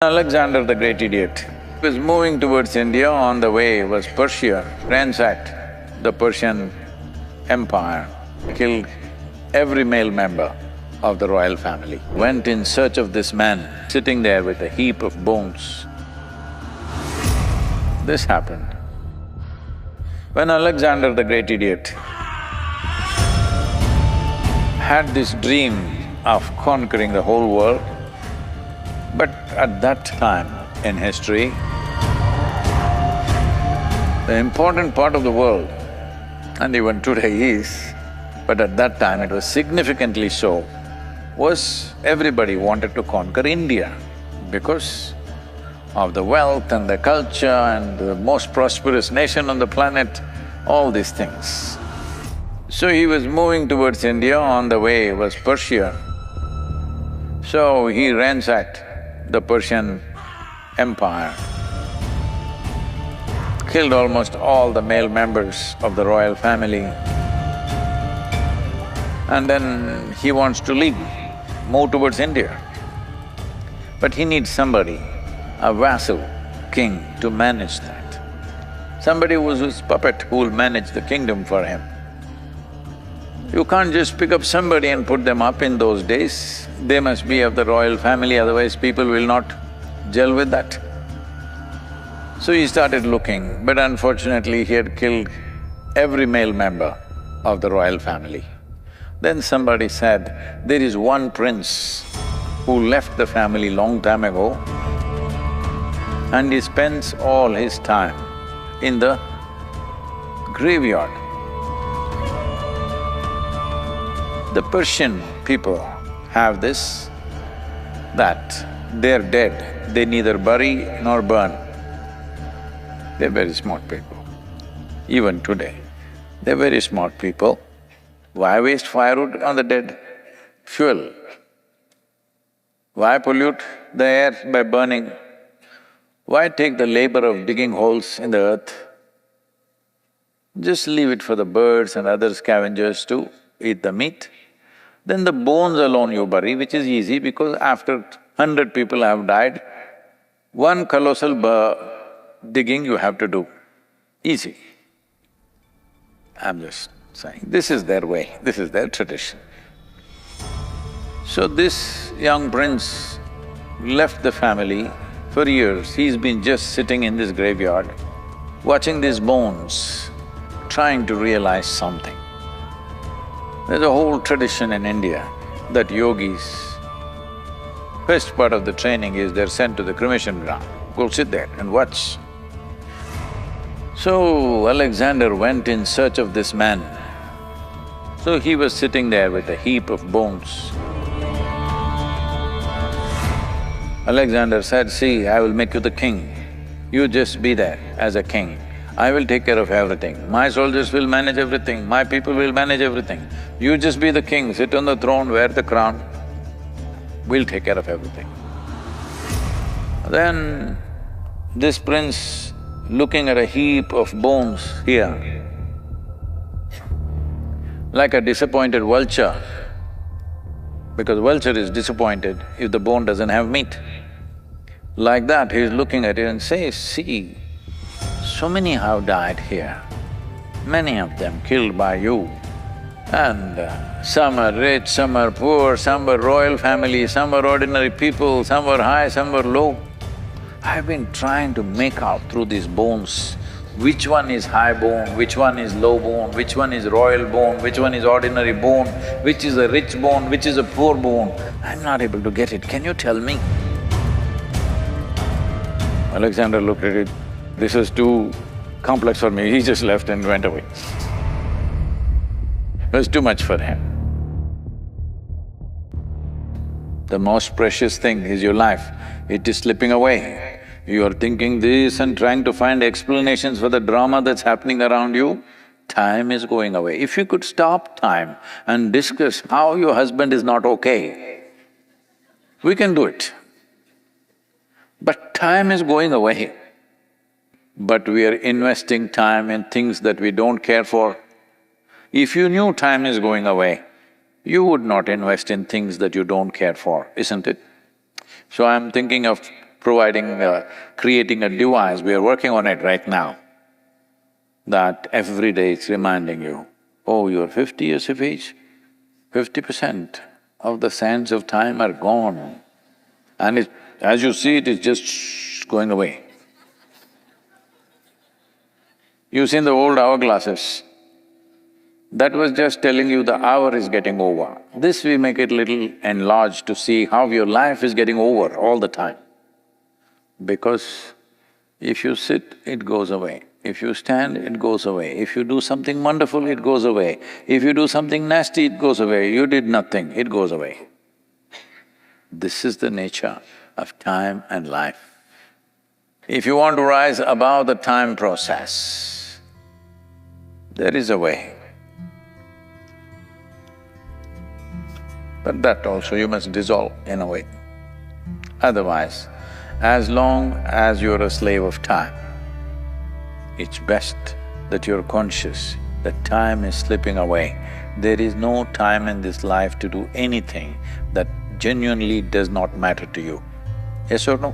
Alexander the Great Idiot was moving towards India. On the way was Persia, ransacked the Persian Empire, killed every male member of the royal family. Went in search of this man, sitting there with a heap of bones. This happened. When Alexander the Great Idiot had this dream of conquering the whole world, but at that time in history, the important part of the world, and even today is, but at that time it was significantly so, was everybody wanted to conquer India because of the wealth and the culture and the most prosperous nation on the planet, all these things. So he was moving towards India. On the way was Persia. So he ransacked the Persian Empire, killed almost all the male members of the royal family, and then he wants to leave, move towards India. But he needs somebody, a vassal king, to manage that. Somebody who's his puppet, who will manage the kingdom for him. You can't just pick up somebody and put them up in those days. They must be of the royal family, otherwise people will not gel with that. So he started looking, but unfortunately he had killed every male member of the royal family. Then somebody said, there is one prince who left the family long time ago and he spends all his time in the graveyard. The Persian people have this, that they're dead, they neither bury nor burn. They're very smart people. Even today, they're very smart people. Why waste firewood on the dead? Fuel. Why pollute the air by burning? Why take the labor of digging holes in the earth? Just leave it for the birds and other scavengers to eat the meat. Then the bones alone you bury, which is easy because after 100 people have died, one colossal digging you have to do, easy. I'm just saying, this is their way, this is their tradition. So this young prince left the family for years. He's been just sitting in this graveyard, watching these bones, trying to realize something. There's a whole tradition in India that yogis, first part of the training is they're sent to the cremation ground, go sit there and watch. So Alexander went in search of this man. So he was sitting there with a heap of bones. Alexander said, see, I will make you the king, you just be there as a king. I will take care of everything, my soldiers will manage everything, my people will manage everything. You just be the king, sit on the throne, wear the crown, we'll take care of everything. Then this prince, looking at a heap of bones here, like a disappointed vulture, because vulture is disappointed if the bone doesn't have meat. Like that, he's looking at it and says, see, so many have died here, many of them killed by you. And some are rich, some are poor, some were royal family, some were ordinary people, some were high, some were low. I've been trying to make out through these bones, which one is high bone, which one is low bone, which one is royal bone, which one is ordinary bone, which is a rich bone, which is a poor bone. I'm not able to get it, can you tell me? Alexander looked at it, this is too complex for me, he just left and went away. It was too much for him. The most precious thing is your life, it is slipping away. You are thinking this and trying to find explanations for the drama that's happening around you, time is going away. If you could stop time and discuss how your husband is not okay, we can do it. But time is going away. But we are investing time in things that we don't care for. If you knew time is going away, you would not invest in things that you don't care for, isn't it? So I'm thinking of creating a device, we are working on it right now, that every day it's reminding you, oh, you're 50 years of age, 50% of the sands of time are gone. And as you see it, it's just going away. You've seen the old hourglasses, that was just telling you the hour is getting over. This we make it little enlarged to see how your life is getting over all the time. Because if you sit, it goes away. If you stand, it goes away. If you do something wonderful, it goes away. If you do something nasty, it goes away. You did nothing, it goes away. This is the nature of time and life. If you want to rise above the time process, there is a way. But that also you must dissolve in a way. Otherwise, as long as you're a slave of time, it's best that you're conscious that time is slipping away. There is no time in this life to do anything that genuinely does not matter to you. Yes or no?